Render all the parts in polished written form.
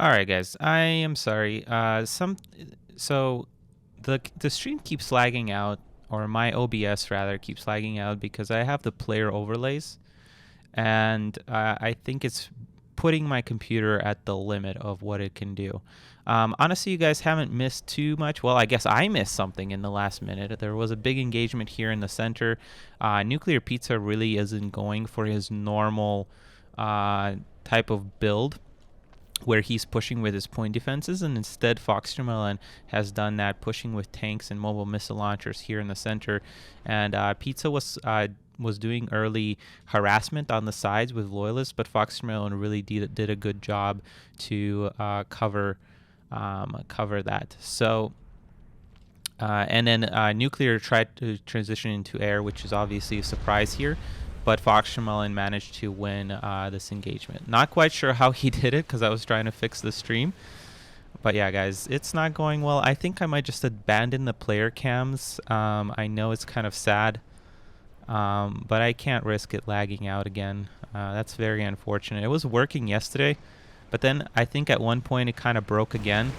All right, guys. I am sorry. So the stream keeps lagging out, or my OBS rather keeps lagging out because I have the player overlays, and I think it's putting my computer at the limit of what it can do. Honestly, you guys haven't missed too much. Well, I guess I missed something in the last minute. There was a big engagement here in the center. Nuclear Pizza really isn't going for his normal type of build where he's pushing with his point defenses, and instead FoxTermelon has done that, pushing with tanks and mobile missile launchers here in the center. And Pizza was doing early harassment on the sides with loyalists, but FoxTermelon really did a good job to cover that. So. And then Nuclear tried to transition into air, which is obviously a surprise here. But FoxTermelon managed to win this engagement. Not quite sure how he did it because I was trying to fix the stream. But yeah, guys, it's not going well. I think I might just abandon the player cams. I know it's kind of sad, but I can't risk it lagging out again. That's very unfortunate. It was working yesterday, but then I think at one point it kind of broke again.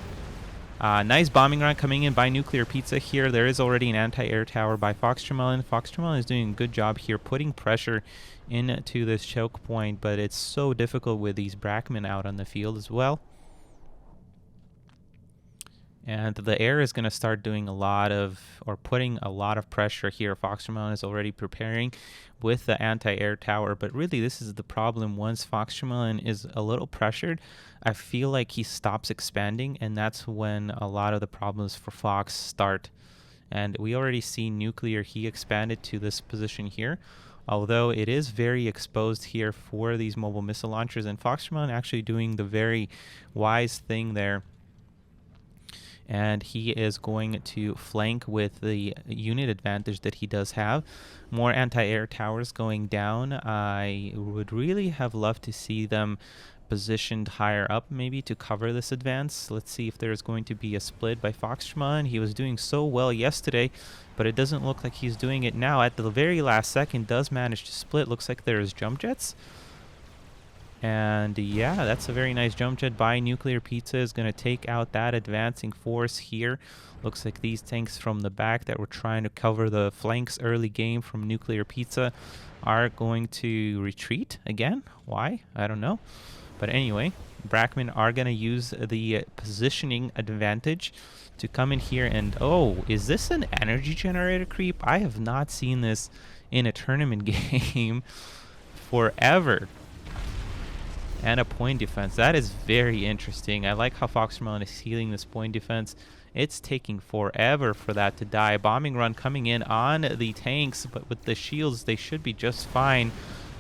Nice bombing run coming in by Nuclear Pizza here. There is already an anti-air tower by FoxTermelon. FoxTermelon is doing a good job here putting pressure into this choke point, but it's so difficult with these Brackmen out on the field as well. And the air is going to start doing putting a lot of pressure here. FoxTermelon is already preparing with the anti-air tower, but really this is the problem. Once FoxTermelon is a little pressured, I feel like he stops expanding, and that's when a lot of the problems for Fox start. And we already see Nuclear, he expanded to this position here, although it is very exposed here for these mobile missile launchers, and FoxTermelon actually doing the very wise thing there. And he is going to flank with the unit advantage that he does have. More anti-air towers going down. I would really have loved to see them positioned higher up maybe to cover this advance. Let's see if there's going to be a split by FoxTermelon. He was doing so well yesterday, but it doesn't look like he's doing it now. At the very last second, does manage to split. Looks like there's jump jets. And yeah, that's a very nice jump jet by Nuclear Pizza. Is going to take out that advancing force here. Looks like these tanks from the back that were trying to cover the flanks early game from Nuclear Pizza are going to retreat again. Why? I don't know. But anyway, Brackmen are going to use the positioning advantage to come in here. And oh, is this an energy generator creep? I have not seen this in a tournament game forever. And a point defense. That is very interesting. I like how FoxTermelon is healing this point defense. It's taking forever for that to die. Bombing run coming in on the tanks, but with the shields, they should be just fine.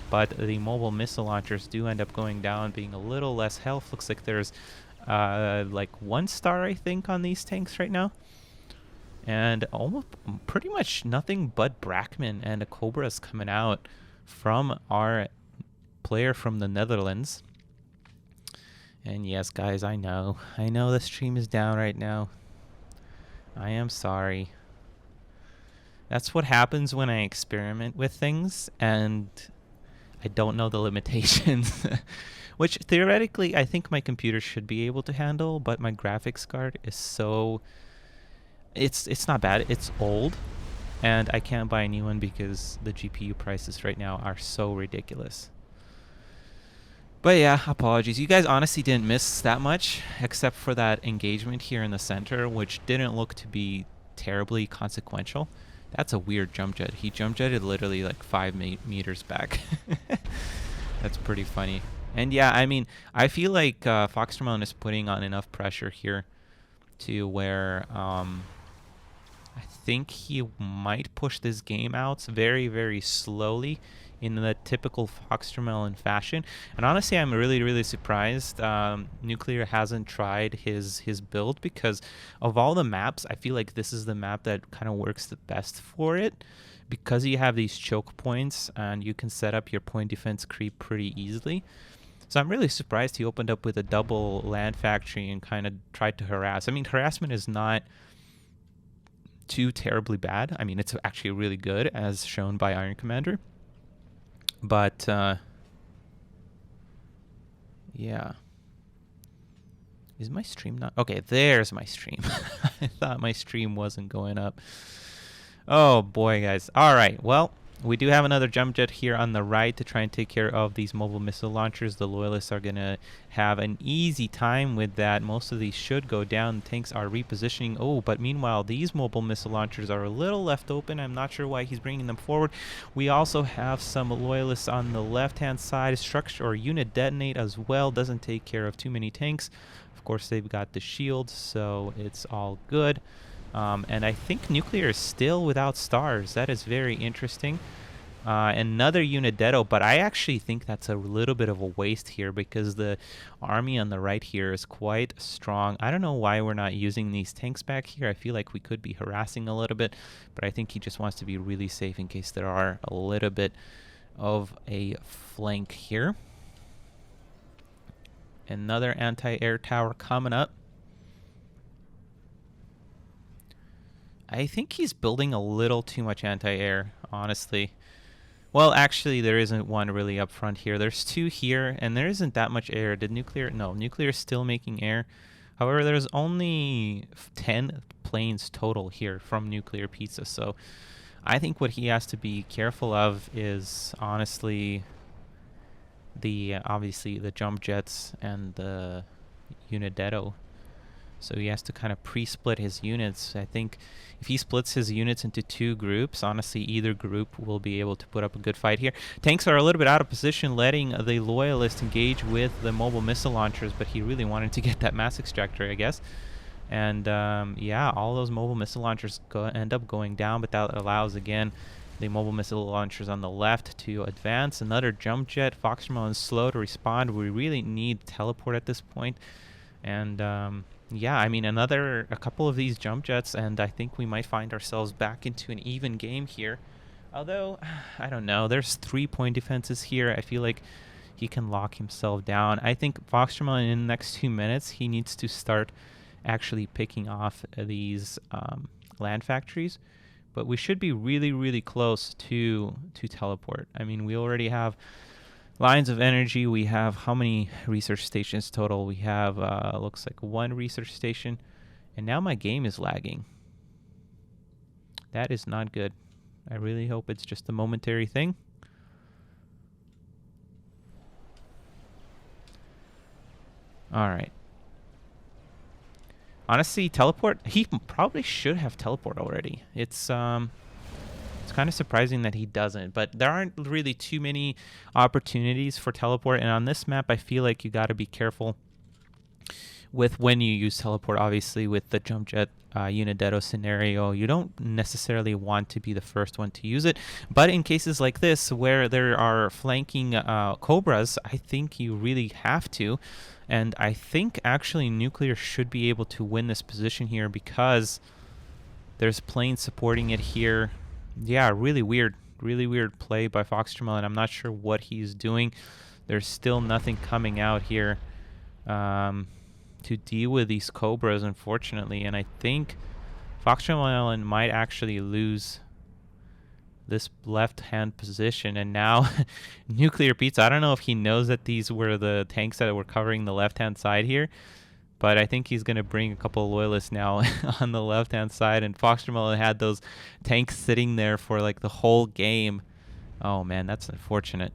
But the mobile missile launchers do end up going down, being a little less health. Looks like there's like 1 star, I think, on these tanks right now. And almost pretty much nothing but Brackmen and a Cobra's coming out from our player from the Netherlands. And yes, guys, I know the stream is down right now. I am sorry. That's what happens when I experiment with things and I don't know the limitations. Which theoretically I think my computer should be able to handle, but my graphics card is so... It's not bad, it's old, and I can't buy a new one because the GPU prices right now are so ridiculous. But yeah, apologies. You guys honestly didn't miss that much, except for that engagement here in the center, which didn't look to be terribly consequential. That's a weird jump jet. He jump jetted literally like 5 meters back. That's pretty funny. And yeah, I mean, I feel like FoxTermelon is putting on enough pressure here to where I think he might push this game out very, very slowly in the typical FoxTermelon fashion. And honestly, I'm really, really surprised Nuclear hasn't tried his build, because of all the maps, I feel like this is the map that kind of works the best for it, because you have these choke points and you can set up your point defense creep pretty easily. So I'm really surprised he opened up with a double land factory and kind of tried to harass. I mean, harassment is not too terribly bad. I mean, it's actually really good, as shown by Iron Commander. But yeah, Is my stream not? Okay, there's my stream. I thought my stream wasn't going up. Oh boy, guys. All right. Well, we do have another jump jet here on the right to try and take care of these mobile missile launchers. The loyalists are going to have an easy time with that. Most of these should go down. Tanks are repositioning. Oh, but meanwhile, these mobile missile launchers are a little left open. I'm not sure why he's bringing them forward. We also have some loyalists on the left-hand side. Structure or unit detonate as well. Doesn't take care of too many tanks. Of course, they've got the shield, so it's all good. And I think nuclear is still without stars. That is very interesting. Another unit deado, but I actually think that's a little bit of a waste here because the army on the right here is quite strong. I don't know why we're not using these tanks back here. I feel like we could be harassing a little bit, but I think he just wants to be really safe in case there are a little bit of a flank here. Another anti-air tower coming up. I think he's building a little too much anti-air, honestly. Well, actually, there isn't one really up front here. There's two here, and there isn't that much air. Did nuclear? No, nuclear is still making air. However, there's only 10 planes total here from Nuclear Pizza. So I think what he has to be careful of is, honestly, obviously the jump jets and the unit deado. So he has to kind of pre-split his units. I think if he splits his units into two groups, honestly, either group will be able to put up a good fight here. Tanks are a little bit out of position, letting the loyalists engage with the mobile missile launchers, but he really wanted to get that mass extractor, I guess. And yeah, all those mobile missile launchers end up going down, but that allows, again, the mobile missile launchers on the left to advance. Another jump jet. FoxTermelon is slow to respond. We really need teleport at this point. And yeah, I mean, a couple of these jump jets, and I think we might find ourselves back into an even game here. Although, I don't know. There's 3-point defenses here. I feel like he can lock himself down. I think FoxTermelon in the next 2 minutes, he needs to start actually picking off these land factories. But we should be really, really close to teleport. I mean, we already have lines of energy. We have how many research stations total? We have, looks like 1 research station. And now my game is lagging. That is not good. I really hope it's just a momentary thing. All right. Honestly, teleport, he probably should have teleport already. It's kind of surprising that he doesn't, but there aren't really too many opportunities for teleport, and on this map, I feel like you got to be careful with when you use teleport. Obviously, with the jump jet unit deado scenario, you don't necessarily want to be the first one to use it, but in cases like this, where there are flanking Cobras, I think you really have to. And I think actually nuclear should be able to win this position here because there's planes supporting it here. Yeah, really weird play by FoxTermelon. I'm not sure what he's doing. There's still nothing coming out here to deal with these Cobras, unfortunately. And I think FoxTermelon might actually lose this left-hand position, and now Nuclear Pizza, I don't know if he knows that these were the tanks that were covering the left-hand side here, but I think he's going to bring a couple of loyalists now on the left-hand side, and FoxTermelon had those tanks sitting there for like the whole game. Oh man, that's unfortunate.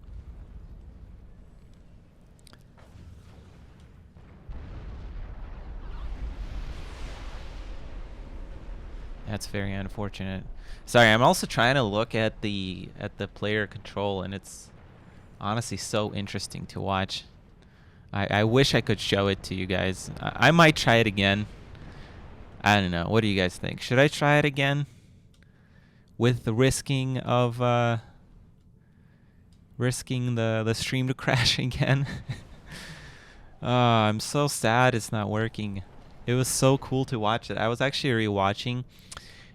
That's very unfortunate. Sorry, I'm also trying to look at the player control, and it's honestly so interesting to watch. I wish I could show it to you guys. I might try it again. I don't know. What do you guys think? Should I try it again? With the risking of risking the stream to crash again? I'm so sad it's not working. It was so cool to watch it. I was actually rewatching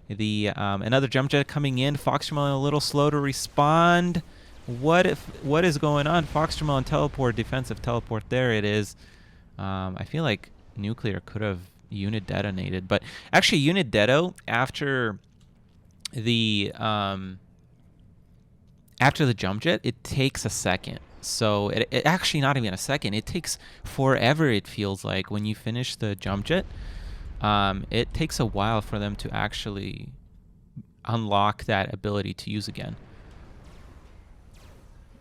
the another jump jet coming in. FoxTermelon a little slow to respond. What is going on? FoxTermelon teleport, defensive teleport. There it is. I feel like nuclear could have unit detonated, but actually unit deado after the jump jet, it takes a second. So it actually not even a second. It takes forever, it feels like, when you finish the jump jet. It takes a while for them to actually unlock that ability to use again.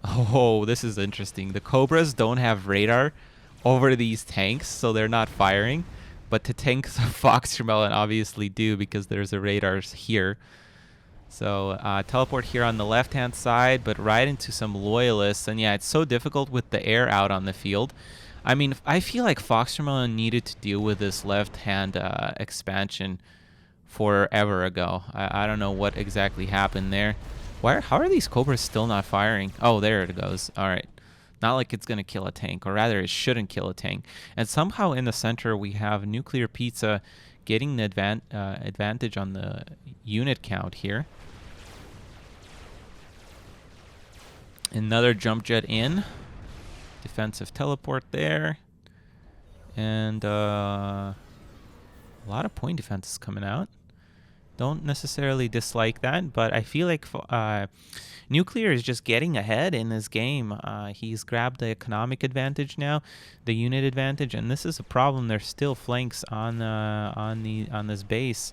Oh, this is interesting. The Cobras don't have radar over these tanks, so they're not firing. But the tanks of FoxTermelon obviously do, because there's a radars here. So teleport here on the left-hand side, but right into some loyalists. And yeah, it's so difficult with the air out on the field. I mean, I feel like FoxTermelon needed to deal with this left-hand expansion forever ago. I don't know what exactly happened there. How are these Cobras still not firing? Oh, there it goes. All right. Not like it's going to kill a tank, or rather it shouldn't kill a tank. And somehow in the center we have Nuclear Pizza getting the advantage on the unit count here. Another jump jet in. Defensive teleport there. And a lot of point defenses coming out. Don't necessarily dislike that, but I feel like Nuclear is just getting ahead in this game. He's grabbed the economic advantage now, the unit advantage, and this is a problem. There's still flanks on this base,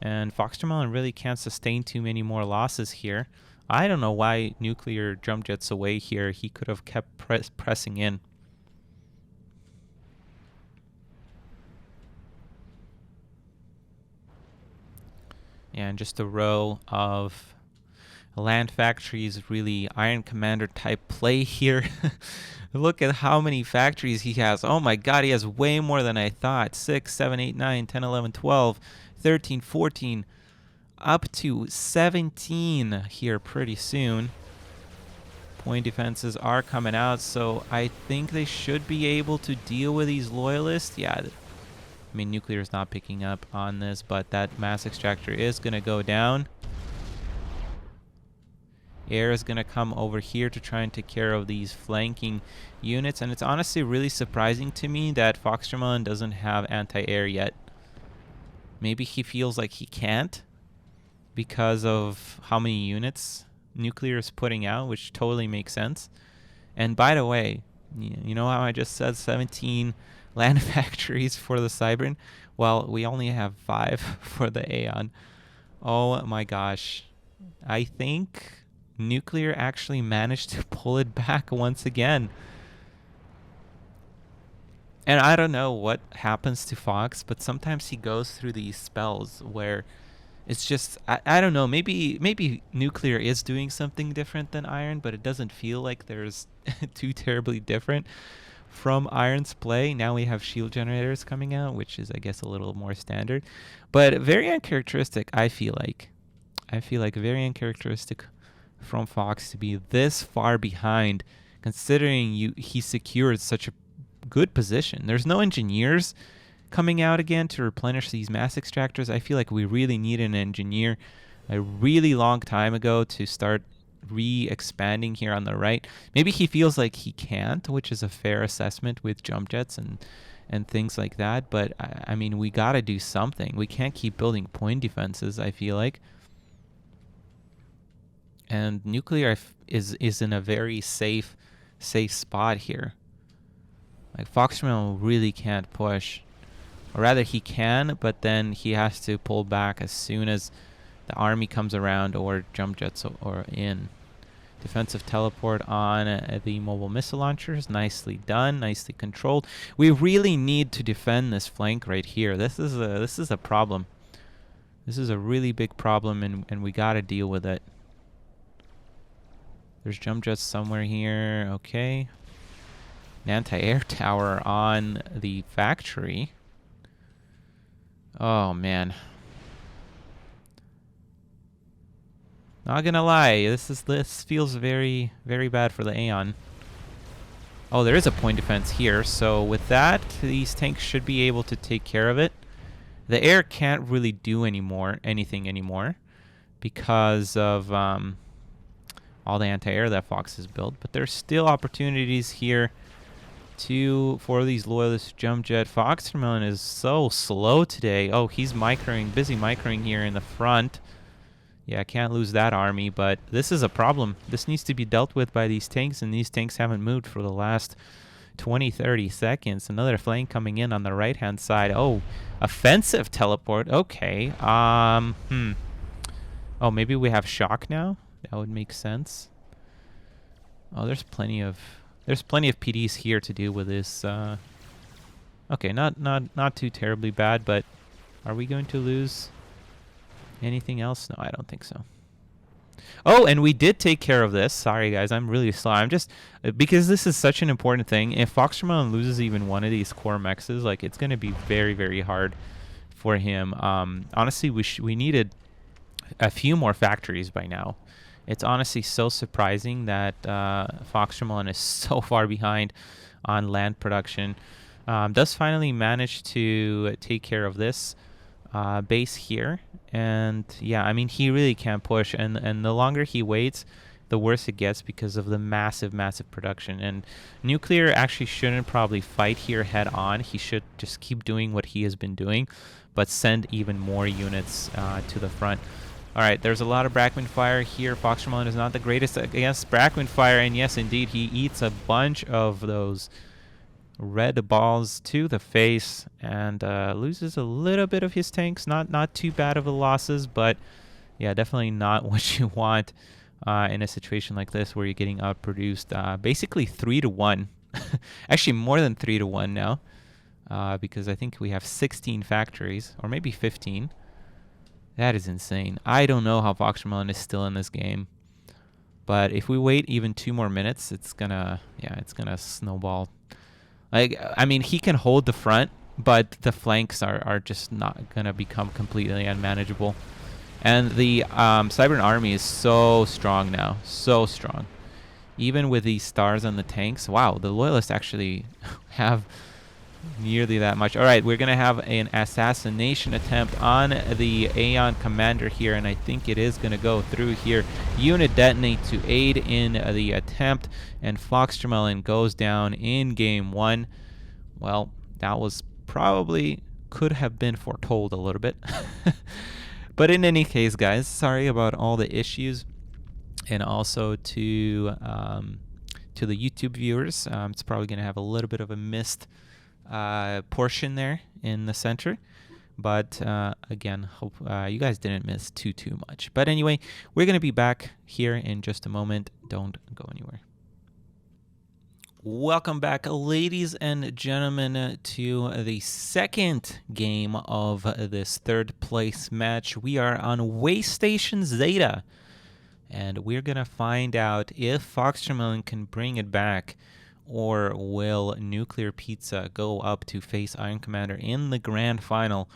and FoxTermelon really can't sustain too many more losses here. I don't know why Nuclear jump jets away here. He could have kept pressing in. And just a row of land factories, really Iron Commander type play here. Look at how many factories he has. Oh my god, he has way more than I thought. 6, 7, 8, 9, 10, 11, 12, 13, 14, up to 17 here pretty soon. Point defenses are coming out, so I think they should be able to deal with these loyalists. Yeah, I mean, Nuclear is not picking up on this, but that mass extractor is going to go down. Air is going to come over here to try and take care of these flanking units, and it's honestly really surprising to me that FoxTermelon doesn't have anti-air yet. Maybe he feels like he can't because of how many units Nuclear is putting out, which totally makes sense. And by the way, you know how I just said 17 land factories for the Cybern? Well, we only have 5 for the Aeon. Oh my gosh. I think Nuclear actually managed to pull it back once again. And I don't know what happens to Fox, but sometimes he goes through these spells where it's just, I don't know, maybe Nuclear is doing something different than Iron, but it doesn't feel like there's too terribly different from Iron's play. Now we have shield generators coming out, which is, I guess, a little more standard, but very uncharacteristic. I feel like very uncharacteristic from Fox to be this far behind, considering he secured such a good position. There's no engineers coming out again to replenish these mass extractors. I feel like we really need an engineer a really long time ago to start re-expanding here on the right. Maybe he feels like he can't, which is a fair assessment with jump jets and things like that. But I mean, we gotta do something. We can't keep building point defenses, I feel like. And Nuclear is in a very safe spot here. Like, FoxTermelon really can't push. Or rather, he can, but then he has to pull back as soon as the army comes around or jump jets or in. Defensive teleport on the mobile missile launchers. Nicely done, nicely controlled. We really need to defend this flank right here. This is a problem. This is a really big problem, and we gotta deal with it. There's jump jets somewhere here. Okay. An anti-air tower on the factory. Oh, man. Not gonna lie, this feels very, very bad for the Aeon. Oh, there is a point defense here, so with that, these tanks should be able to take care of it. The air can't really do anything anymore because of all the anti-air that Fox has built, but there's still opportunities here for these loyalist jump jet. FoxTermelon is so slow today. Oh, he's busy microing here in the front Yeah, can't lose that army, but this is a problem. This needs to be dealt with by these tanks, and these tanks haven't moved for the last 20, 30 seconds. Another flank coming in on the right-hand side. Oh, offensive teleport. Okay. Oh, maybe we have shock now? That would make sense. Oh, there's plenty of PDs here to deal with this. Okay, not too terribly bad, but are we going to lose anything else? No, I don't think so. Oh, and we did take care of this. Sorry, guys, I'm really slow. I'm just because this is such an important thing. If FoxTermelon loses even one of these core mexes, like it's going to be very, very hard for him. Honestly, we needed a few more factories by now. It's honestly so surprising that FoxTermelon is so far behind on land production. Does finally manage to take care of this base here, and yeah, I mean, he really can't push, and the longer he waits, the worse it gets because of the massive production. And Nuclear actually shouldn't probably fight here head on. He should just keep doing what he has been doing, but send even more units to the front. All right, there's a lot of Brackman fire here. FoxTermelon is not the greatest against Brackman fire, and yes, indeed, he eats a bunch of those red balls to the face and loses a little bit of his tanks. Not too bad of the losses, but yeah, definitely not what you want in a situation like this where you're getting outproduced. Basically 3-1. Actually, more than 3-1 now, because I think we have 16 factories, or maybe 15. That is insane. I don't know how FoxTermelon is still in this game, but if we wait even 2 more minutes, it's gonna snowball. Like, I mean, he can hold the front, but the flanks are just not going to become completely unmanageable. And the Cybern army is so strong now. So strong. Even with these stars on the tanks. Wow, the Loyalists actually have nearly that much. All right, we're going to have an assassination attempt on the Aeon Commander here, and I think it is going to go through here. Unit detonate to aid in the attempt, and FoxTermelon goes down in game 1. Well, that was probably could have been foretold a little bit. But in any case, guys, sorry about all the issues, and also to the YouTube viewers. It's probably going to have a little bit of a missed portion there in the center, but again, hope you guys didn't miss too much. But anyway, we're gonna be back here in just a moment. Don't go anywhere. Welcome back, ladies and gentlemen, to the second game of this third place match. We are on Way Station Zeta, and we're gonna find out if FoxTermelon can bring it back, or will Nuclear Pizza go up to face Iron Commander in the grand final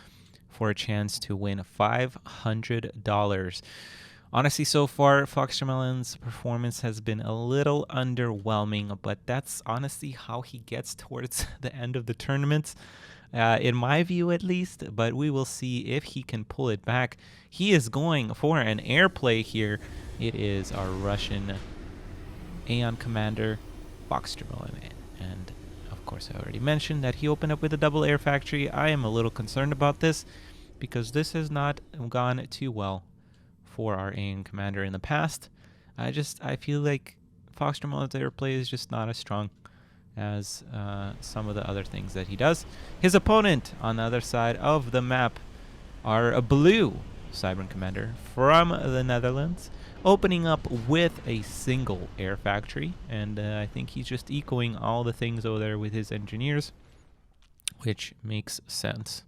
for a chance to win $500? Honestly, so far, FoxTermelon's performance has been a little underwhelming, but that's honestly how he gets towards the end of the tournament, in my view at least, but we will see if he can pull it back. He is going for an air play here. It is our Russian Aeon Commander, FoxTermelon, and of course I already mentioned that he opened up with a double air factory. I am a little concerned about this because this has not gone too well for our Aeon Commander in the past. I feel like FoxTermelon's air play is just not as strong as some of the other things that he does. His opponent on the other side of the map are a blue Cybern Commander from the Netherlands, opening up with a single air factory, and I think he's just echoing all the things over there with his engineers, which makes sense.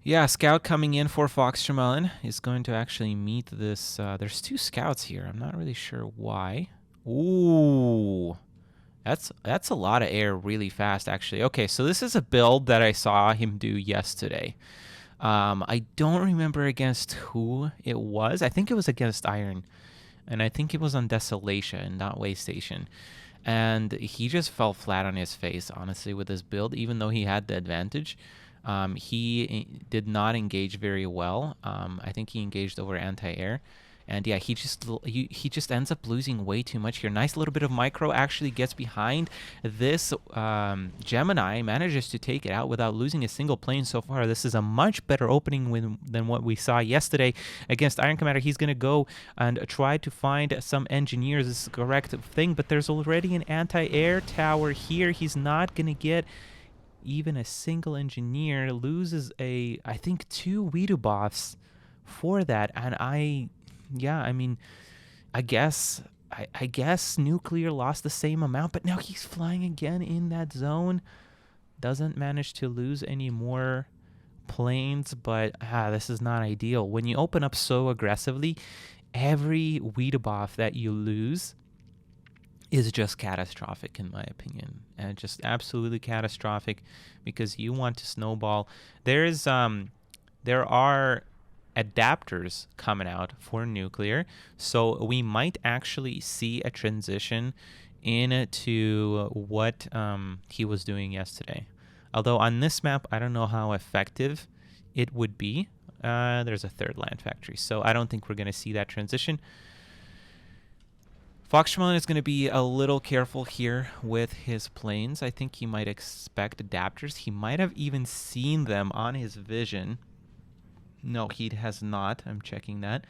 Yeah, scout coming in for FoxTermelon is going to actually meet this. There's 2 scouts here. I'm not really sure why. Ooh, that's a lot of air really fast, actually. Okay, so this is a build that I saw him do yesterday. I don't remember against who it was. I think it was against Iron, and I think it was on Desolation, not Way Station. And he just fell flat on his face, honestly, with this build, even though he had the advantage. He did not engage very well. I think he engaged over anti-air, And yeah, he just ends up losing way too much here. Nice little bit of micro, actually gets behind this Gemini, manages to take it out without losing a single plane so far. This is a much better opening than what we saw yesterday against Iron Commander. He's going to go and try to find some engineers. This is the correct thing, but there's already an anti-air tower here. He's not going to get even a single engineer. Loses I think 2 Weedu buffs for that. And I mean, I guess Nuclear lost the same amount, but now he's flying again in that zone. Doesn't manage to lose any more planes, but this is not ideal. When you open up so aggressively, every Weedu buff that you lose is just catastrophic, in my opinion, and just absolutely catastrophic, because you want to snowball. There are adapters coming out for Nuclear, so we might actually see a transition into what he was doing yesterday. Although on this map, I don't know how effective it would be. There's a 3rd land factory, so I don't think we're going to see that transition. FoxTermelon is going to be a little careful here with his planes. I think he might expect adapters. He might have even seen them on his vision. No, he has not. I'm checking that.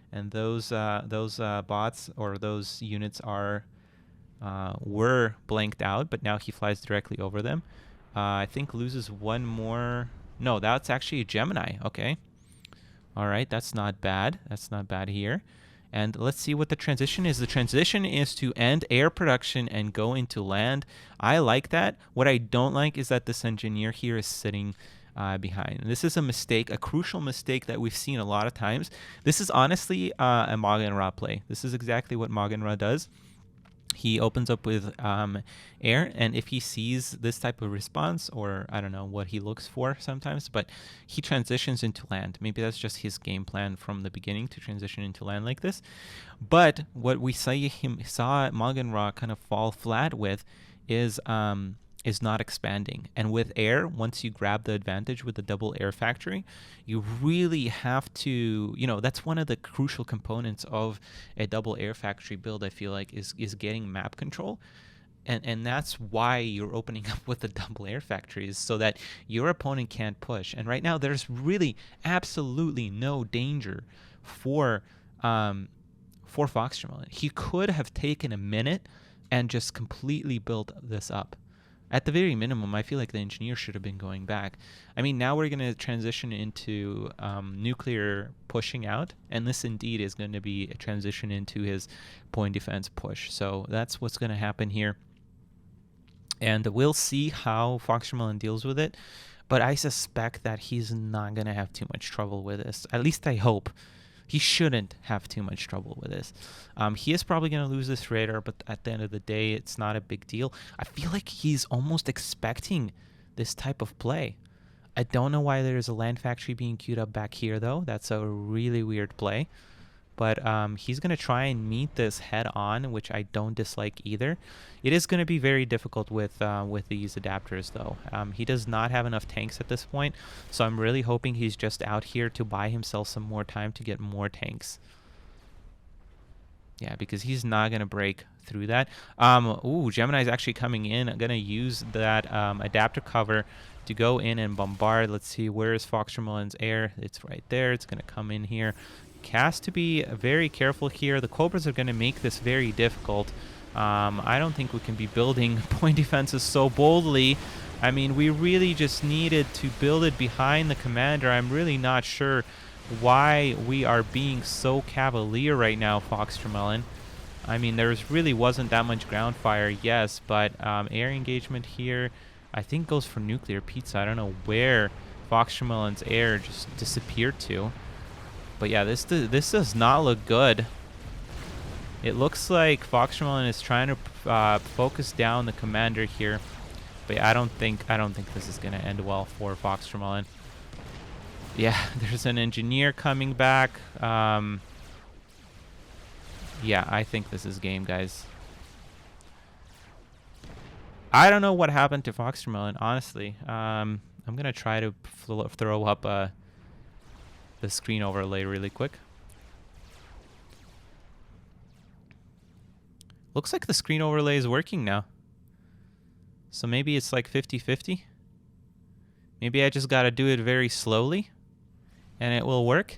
And those bots, or those units, were blanked out, but now he flies directly over them. I think loses one more. No, that's actually a Gemini. Okay. All right, that's not bad. That's not bad here. And let's see what the transition is. The transition is to end air production and go into land. I like that. What I don't like is that this engineer here is sitting behind. This is a mistake, a crucial mistake that we've seen a lot of times. This is honestly a Magenra play. This is exactly what Magenra does. He opens up with air, and if he sees this type of response, or I don't know what he looks for sometimes, but he transitions into land. Maybe that's just his game plan from the beginning, to transition into land like this. But what we saw Magenra kind of fall flat with is not expanding. And with air, once you grab the advantage with the double air factory, you really have to, that's one of the crucial components of a double air factory build, I feel like, is getting map control. And that's why you're opening up with the double air factories, so that your opponent can't push. And right now, there's really absolutely no danger for FoxTermelon. He could have taken a minute and just completely built this up. At the very minimum, I feel like the engineer should have been going back. I mean, now we're going to transition into Nuclear pushing out, and this indeed is going to be a transition into his point defense push. So that's what's going to happen here. And we'll see how FoxTermelon deals with it, but I suspect that he's not going to have too much trouble with this. At least I hope. He shouldn't have too much trouble with this. He is probably going to lose this radar, but at the end of the day, it's not a big deal. I feel like he's almost expecting this type of play. I don't know why there's a land factory being queued up back here, though. That's a really weird play. But he's going to try and meet this head on, which I don't dislike either. It is going to be very difficult with these adapters, though. He does not have enough tanks at this point, so I'm really hoping he's just out here to buy himself some more time to get more tanks. Yeah, because he's not going to break through that. Gemini's actually coming in. I'm going to use that adapter cover to go in and bombard. Let's see, where is FoxTermelon's air? It's right there. It's going to come in here. Has to be very careful here. The Cobras are going to make this very difficult. I don't think we can be building point defenses so boldly. I mean, we really just needed to build it behind the commander. I'm really not sure why we are being so cavalier right now, FoxTermelon. I mean, really wasn't that much ground fire, yes, but air engagement here, I think, goes for Nuclear Pizza. I don't know where FoxTermelon's air just disappeared to. But yeah, this does not look good. It looks like FoxTermelon is trying to focus down the commander here. But yeah, I don't think this is gonna end well for FoxTermelon. Yeah, there's an engineer coming back. Yeah, I think this is game, guys. I don't know what happened to FoxTermelon, honestly. I'm gonna try to throw up the screen overlay really quick. Looks like the screen overlay is working now. So maybe it's like 50-50. Maybe I just gotta do it very slowly and it will work.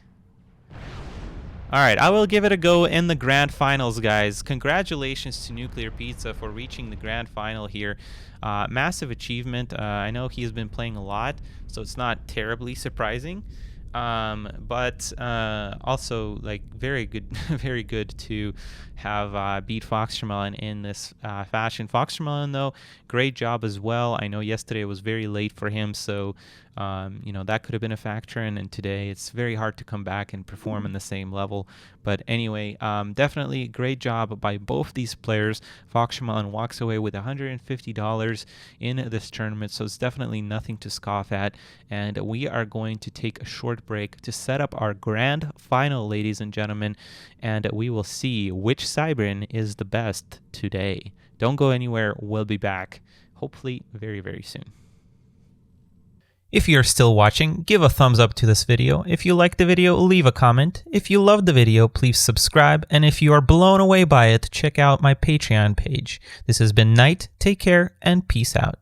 Alright, I will give it a go in the grand finals, guys. Congratulations to Nuclear Pizza for reaching the grand final here. Massive achievement. I know he's been playing a lot, so it's not terribly surprising. But also, like, very good very good to have beat FoxTermelon in this fashion. FoxTermelon, though, great job as well. I know yesterday was very late for him, so you know, that could have been a factor, and today it's very hard to come back and perform in the same level. But anyway, definitely great job by both these players. FoxTermelon walks away with $150 in this tournament, so it's definitely nothing to scoff at. And we are going to take a short break to set up our grand final, ladies and gentlemen, and we will see which Cybern is the best today. Don't go anywhere. We'll be back, hopefully very, very soon. If you're still watching, give a thumbs up to this video. If you liked the video, leave a comment. If you loved the video, please subscribe. And if you are blown away by it, check out my Patreon page. This has been Nite. Take care and peace out.